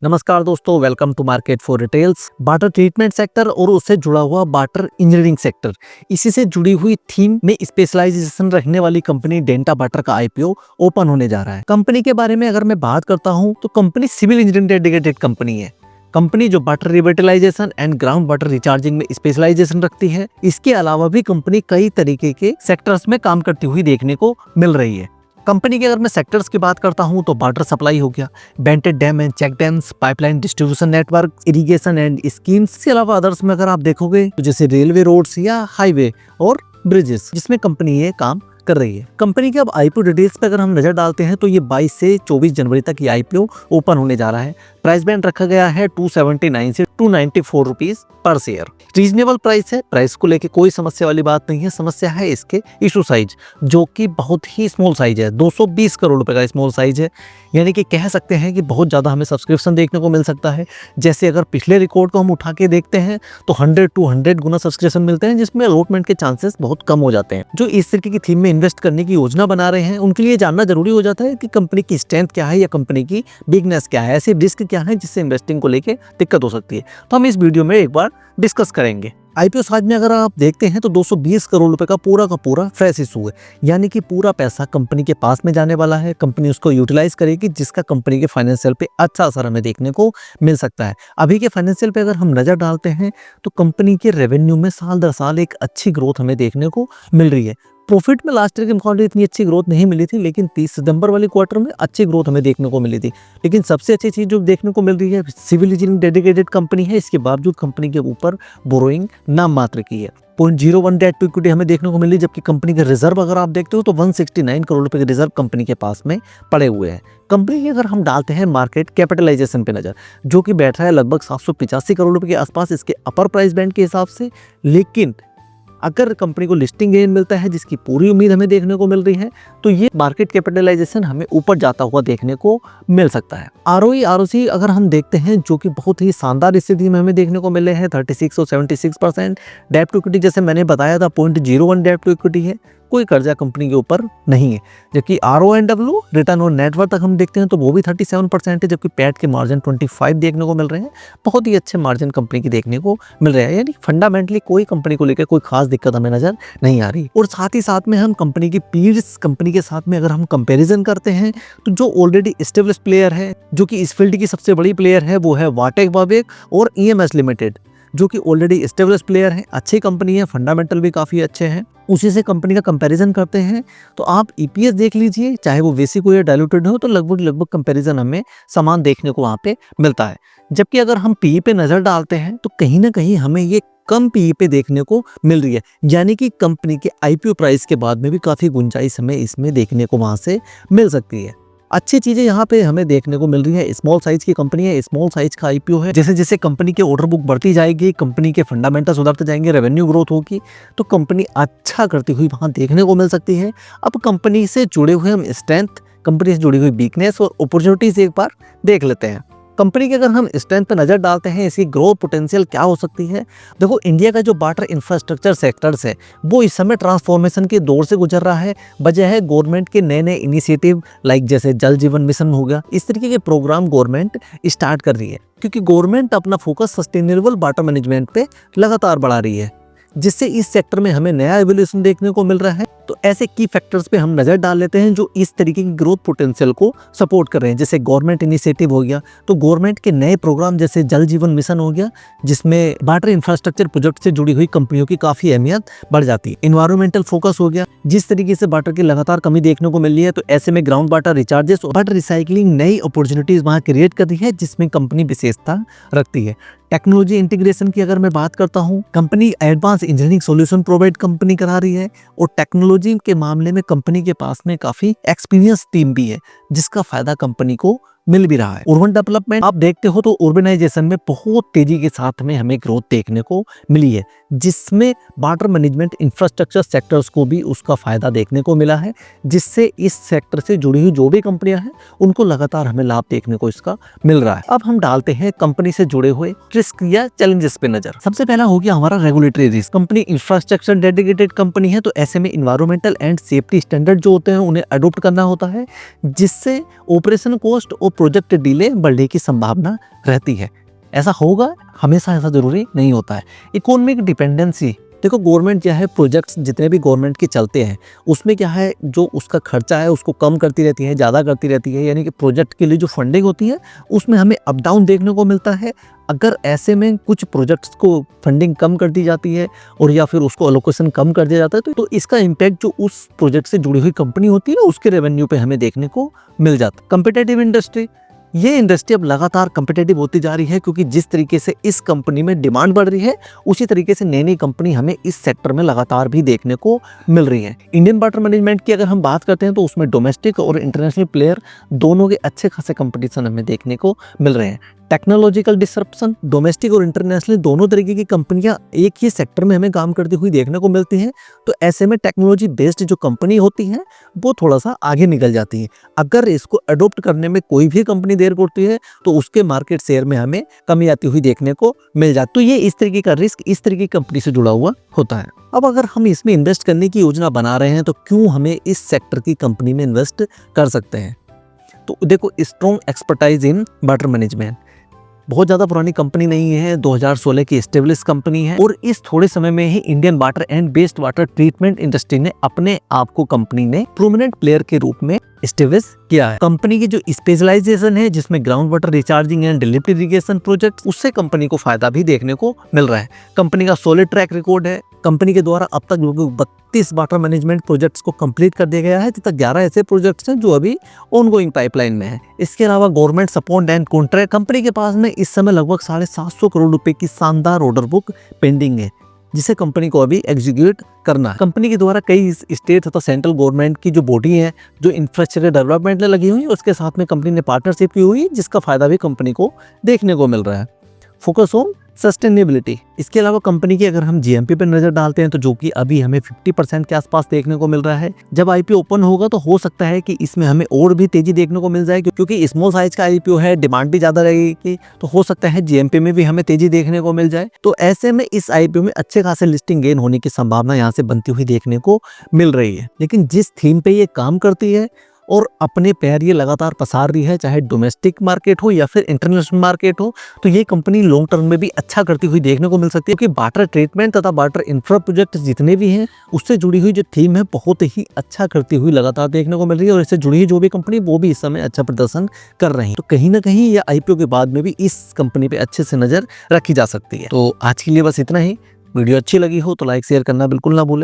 नमस्कार दोस्तों, welcome to market for retails. Water treatment sector और उससे जुड़ा हुआ वाटर इंजीनियरिंग सेक्टर, इसी से जुड़ी हुई थीम में स्पेशलाइजेशन रखने वाली कंपनी डेंटा वाटर का आईपीओ ओपन होने जा रहा है। कंपनी के बारे में अगर मैं बात करता हूं तो company civil engineering dedicated company है। कंपनी जो water revitalisation and ground water recharging में स्पेशलाइजेशन रखती है। इसके अलावा भी कंपनी कई तरीके के सेक्टर्स में काम करती हुई देखने को मिल रही है। कंपनी के अगर मैं सेक्टर्स की बात करता हूं तो वाटर सप्लाई हो गया, vented dam and check dams, pipeline distribution network, irrigation and schemes. इसके अलावा अदर्स में अगर आप देखोगे तो जैसे रेलवे, रोड्स या हाईवे और ब्रिजेस, जिसमें कंपनी ये काम कर रही है। कंपनी के अब आईपीओ डिटेल्स पे अगर हम नजर डालते हैं तो ये 22 से 24 जनवरी तक ये आईपीओ ओपन होने जा रहा है। प्राइस बैंड रखा गया है 279 से 294 rupees per share. Reasonable price है, प्राइस को लेके कोई समस्या वाली बात नहीं है। समस्या है इसके इशू साइज, जो कि बहुत ही स्मॉल साइज है। 220 करोड़ रुपए का स्मॉल साइज है, यानी कि कह सकते हैं कि बहुत ज्यादा हमें सब्सक्रिप्शन देखने को मिल सकता है। जैसे अगर पिछले रिकॉर्ड को हम उठा के देखते हैं तो 100 गुना सब्सक्रिप्शन मिलते हैं, जिसमें अलॉटमेंट के चांसेस बहुत कम हो जाते हैं। जो इस तरीके की थीम में इन्वेस्ट करने की योजना बना रहे हैं उनके लिए जानना जरूरी हो जाता है कि कंपनी की स्ट्रेंथ क्या है या कंपनी की वीकनेस क्या है, ऐसे रिस्क क्या है जिससे इन्वेस्टिंग को लेके दिक्कत हो सकती है। तो हम इस वीडियो में एक बार डिस्कस करेंगे। आईपीओ साइज में अगर आप देखते हैं तो 220 करोड़ रुपए का पूरा फ्रेश इशू है, यानी कि पूरा पैसा कंपनी के पास में जाने वाला है। कंपनी उसको यूटिलाइज करेगी, जिसका कंपनी के फाइनेंशियल पे अच्छा असर हमें देखने को मिल सकता है। अभी के फाइनेंशियल पे अगर हम नजर डालते हैं तो कंपनी के रेवेन्यू में साल दर साल एक अच्छी ग्रोथ हमें देखने को मिल रही है। प्रॉफिट में लास्ट ईयर के मुकाबले इतनी अच्छी ग्रोथ नहीं मिली थी, लेकिन 30 सितंबर वाली क्वार्टर में अच्छी ग्रोथ हमें देखने को मिली थी। लेकिन सबसे अच्छी चीज जो देखने को मिल रही है, सिविल इंजीनियरिंग डेडिकेटेड कंपनी है, इसके बावजूद कंपनी के ऊपर बोरोइंग नाम मात्र की है। 0.01 डेट टू इक्विटी हमें देखने को मिली, जबकि कंपनी के रिजर्व अगर आप देखते हो तो 169 करोड़ रुपए के रिजर्व कंपनी के पास में पड़े हुए हैं। कंपनी की अगर हम डालते हैं मार्केट कैपिटलाइजेशन पे नजर, जो कि बैठ रहा है लगभग 785 करोड़ रुपए के आसपास इसके अपर प्राइस बैंड के हिसाब से। लेकिन अगर कंपनी को लिस्टिंग गेन मिलता है, जिसकी पूरी उम्मीद हमें देखने को मिल रही है, तो ये मार्केट कैपिटलाइजेशन हमें ऊपर जाता हुआ देखने को मिल सकता है। आरओई आरओसी अगर हम देखते हैं, जो कि बहुत ही शानदार स्थिति में हमें देखने को मिले हैं, 36 और 76%। डेट टू इक्विटी जैसे मैंने बताया था 0.01 डेट टू इक्विटी है, कोई कर्जा कंपनी के ऊपर नहीं है। जबकि RONW रिटर्न ऑन नेटवर्थ तक हम देखते हैं तो वो भी 37% है, जबकि पैट के मार्जिन 25 देखने को मिल रहे हैं। बहुत ही अच्छे मार्जिन कंपनी की देखने को मिल रहे हैं, यानी फंडामेंटली कोई कंपनी को लेकर कोई खास दिक्कत हमें नजर नहीं आ रही। और साथ ही साथ में हम कंपनी की पीयर्स कंपनी के साथ में अगर हम कंपेरिजन करते हैं तो जो ऑलरेडी एस्टेब्लिश प्लेयर है, जो कि इस फील्ड की सबसे बड़ी प्लेयर है, वो है वाटेक वावेक और EMS लिमिटेड, जो कि ऑलरेडी एस्टेब्लिश प्लेयर है, अच्छी कंपनी है, फंडामेंटल भी काफ़ी अच्छे हैं। उसी से कंपनी का कंपैरिजन करते हैं तो आप EPS देख लीजिए, चाहे वो बेसिक हो या डाइल्यूटेड हो, तो लगभग कंपैरिजन हमें समान देखने को वहाँ पे मिलता है। जबकि अगर हम PE पे नज़र डालते हैं तो कहीं ना कहीं हमें ये कम PE पे देखने को मिल रही है, यानी कि कंपनी के IPO प्राइस के बाद में भी काफ़ी गुंजाइश हमें इसमें देखने को वहाँ से मिल सकती है। अच्छी चीजें यहाँ पे हमें देखने को मिल रही है। स्मॉल साइज की कंपनी है, स्मॉल साइज का आईपीओ है। जैसे जैसे कंपनी के ऑर्डर बुक बढ़ती जाएगी, कंपनी के फंडामेंटल सुधरते जाएंगे, रेवेन्यू ग्रोथ होगी, तो कंपनी अच्छा करती हुई वहां देखने को मिल सकती है। अब कंपनी से जुड़े हुए हम स्ट्रेंथ, कंपनी से जुड़ी हुई वीकनेस और अपॉर्चुनिटीज एक बार देख लेते हैं। कंपनी के अगर हम स्ट्रेंथ पर नजर डालते हैं, इसकी ग्रोथ पोटेंशियल क्या हो सकती है। देखो, इंडिया का जो वाटर इंफ्रास्ट्रक्चर सेक्टर्स है वो इस समय ट्रांसफॉर्मेशन के दौर से गुजर रहा है। वजह है गवर्नमेंट के नए नए इनिशिएटिव, लाइक जैसे जल जीवन मिशन हो गया, इस तरीके के प्रोग्राम गवर्नमेंट स्टार्ट कर रही है, क्योंकि गवर्नमेंट अपना फोकस सस्टेनेबल वाटर मैनेजमेंट पे लगातार बढ़ा रही है, जिससे इस सेक्टर में हमें नया एवोल्यूशन देखने को मिल रहा है। तो ऐसे की फैक्टर्स पे हम नजर डाल लेते हैं जो इस तरीके की ग्रोथ पोटेंशियल को सपोर्ट कर रहे हैं। जैसे गवर्नमेंट इनिशिएटिव हो गया, तो गवर्नमेंट के नए प्रोग्राम जैसे जल जीवन मिशन हो गया, जिसमें वाटर इंफ्रास्ट्रक्चर प्रोजेक्ट से जुड़ी हुई कंपनियों की काफी अहमियत बढ़ जाती है। इन्वायरमेंटल फोकस हो गया, जिस तरीके से वाटर की लगातार कमी देखने को मिल रही है, तो ऐसे में ग्राउंड वाटर रिचार्जेस और वाटर रिसाइकलिंग नई अपॉर्चुनिटीज वहां क्रिएट कर रही है, जिसमें कंपनी विशेषता रखती है। टेक्नोलॉजी इंटीग्रेशन की अगर मैं बात करता हूं, company advance engineering solution provide company करा रही है, और टेक्नोलॉजी के मामले में कंपनी के पास में काफी एक्सपीरियंस टीम भी है, जिसका फायदा कंपनी को मिल भी रहा है। अर्बन डेवलपमेंट आप देखते हो तो अर्बनाइजेशन में बहुत तेजी के साथ में हमें ग्रोथ देखने को मिली है, जिसमें वाटर मैनेजमेंट इंफ्रास्ट्रक्चर सेक्टर्स को भी उसका फायदा देखने को मिला है, जिससे इस सेक्टर से जुड़ी हुई जो भी कंपनियां हैं उनको लगातार हमें लाभ देखने को इसका मिल रहा है। अब हम डालते हैं कंपनी से जुड़े हुए रिस्क या चैलेंजेस पे नजर। सबसे पहला हो गया हमारा regulatory risk. Company infrastructure dedicated company है, तो ऐसे में इन्वायरमेंटल एंड सेफ्टी स्टैंडर्ड जो होते हैं उन्हें अडोप्ट करना होता है, जिससे ऑपरेशन कॉस्ट और प्रोजेक्ट डिले बढ़ने की संभावना रहती है। ऐसा होगा, हमेशा ऐसा जरूरी नहीं होता है। इकोनॉमिक डिपेंडेंसी, देखो गवर्नमेंट क्या है, प्रोजेक्ट्स जितने भी गवर्नमेंट के चलते हैं उसमें क्या है, जो उसका खर्चा है उसको कम करती रहती है, ज़्यादा करती रहती है, यानी कि प्रोजेक्ट के लिए जो फंडिंग होती है उसमें हमें अप डाउन देखने को मिलता है। अगर ऐसे में कुछ प्रोजेक्ट्स को फंडिंग कम कर दी जाती है और या फिर उसको अलोकेशन कम कर दिया जाता है तो इसका इम्पैक्ट जो उस प्रोजेक्ट से जुड़ी हुई कंपनी होती है ना उसके रेवेन्यू पे हमें देखने को मिल जाता है। कम्पिटेटिव इंडस्ट्री, ये इंडस्ट्री अब लगातार कम्पिटेटिव होती जा रही है क्योंकि जिस तरीके से इस कंपनी में डिमांड बढ़ रही है उसी तरीके से नई नई कंपनी हमें इस सेक्टर में लगातार भी देखने को मिल रही है। इंडियन वाटर मैनेजमेंट की अगर हम बात करते हैं तो उसमें डोमेस्टिक और इंटरनेशनल प्लेयर दोनों के अच्छे खासे कंपटीशन हमें देखने को मिल रहे हैं। टेक्नोलॉजिकल डिसरप्शन, डोमेस्टिक और इंटरनेशनल दोनों तरीके की कंपनियां एक ही सेक्टर में हमें काम करती हुई देखने को मिलती हैं। तो ऐसे में टेक्नोलॉजी बेस्ड जो कंपनी होती है वो थोड़ा सा आगे निकल जाती है। अगर इसको अडॉप्ट करने में कोई भी कंपनी देर करती है तो उसके मार्केट शेयर में हमें कमी आती हुई देखने को मिल जाती है। तो ये इस तरीके का रिस्क इस तरीके की कंपनी से जुड़ा हुआ होता है। अब अगर हम इसमें इन्वेस्ट करने की योजना बना रहे हैं तो क्यों हमें इस सेक्टर की कंपनी में इन्वेस्ट कर सकते हैं? तो देखो, strong expertise in water management, बहुत ज़्यादा पुरानी कंपनी नहीं है, 2016 की एस्टेब्लिश कंपनी है और इस थोड़े समय में ही Indian water and waste water treatment industry ने अपने आप को कंपनी ने प्रोमिनेंट प्लेयर के रूप में एस्टेब्लिश किया है। कंपनी की जो स्पेशलाइजेशन है जिसमें ground water recharging and lift irrigation project, उससे कंपनी को फायदा भी देखने को मिल रहा है। कंपनी का सॉलिड ट्रैक रिकॉर्ड है। कंपनी के द्वारा अब तक 32 वाटर मैनेजमेंट प्रोजेक्ट्स को कंप्लीट कर दिया गया है तथा 11 ऐसे प्रोजेक्ट्स हैं जो अभी ऑनगोइंग पाइपलाइन में है। इसके अलावा government support and contract, company के पास में इस समय लगभग 750 करोड़ रुपए की शानदार ऑर्डर बुक पेंडिंग है जिसे कंपनी को अभी एग्जीक्यूट करना है। कंपनी के द्वारा कई स्टेट तथा सेंट्रल गवर्नमेंट की जो बॉडी है जो इंफ्रास्ट्रक्चर डेवलपमेंट में लगी हुई है उसके साथ में कंपनी ने पार्टनरशिप की हुई है जिसका फायदा भी कंपनी को देखने को मिल रहा है। फोकस ऑन सस्टेनेबिलिटी, इसके अलावा कंपनी की अगर हम जीएमपी पर नजर डालते हैं तो जो कि अभी हमें 50% के आसपास देखने को मिल रहा है। जब आईपीओ ओपन होगा तो हो सकता है कि इसमें हमें और भी तेजी देखने को मिल जाए क्योंकि स्मॉल साइज का आईपीओ है, डिमांड भी ज्यादा रहेगी तो हो सकता है जीएमपी में भी हमें तेजी देखने को मिल जाए। तो ऐसे में इस आईपीओ में अच्छे खासे लिस्टिंग गेन होने की संभावना यहाँ से बनती हुई देखने को मिल रही है। लेकिन जिस थीम पे ये काम करती है और अपने पैर ये लगातार पसार रही है, चाहे डोमेस्टिक मार्केट हो या फिर इंटरनेशनल मार्केट हो, तो ये कंपनी लॉन्ग टर्म में भी अच्छा करती हुई देखने को मिल सकती है क्योंकि वाटर ट्रीटमेंट तथा वाटर इंफ्रा प्रोजेक्ट जितने भी हैं उससे जुड़ी हुई जो थीम है बहुत ही अच्छा करती हुई लगातार देखने को मिल रही है और इससे जुड़ी हुई जो भी कंपनी वो भी इस समय अच्छा प्रदर्शन कर रही है। तो कहीं ना कहीं ये आईपीओ के बाद में भी इस कंपनी पे अच्छे से नजर रखी जा सकती है। तो आज के लिए बस इतना ही। वीडियो अच्छी लगी हो तो लाइक शेयर करना बिल्कुल ना भूलें।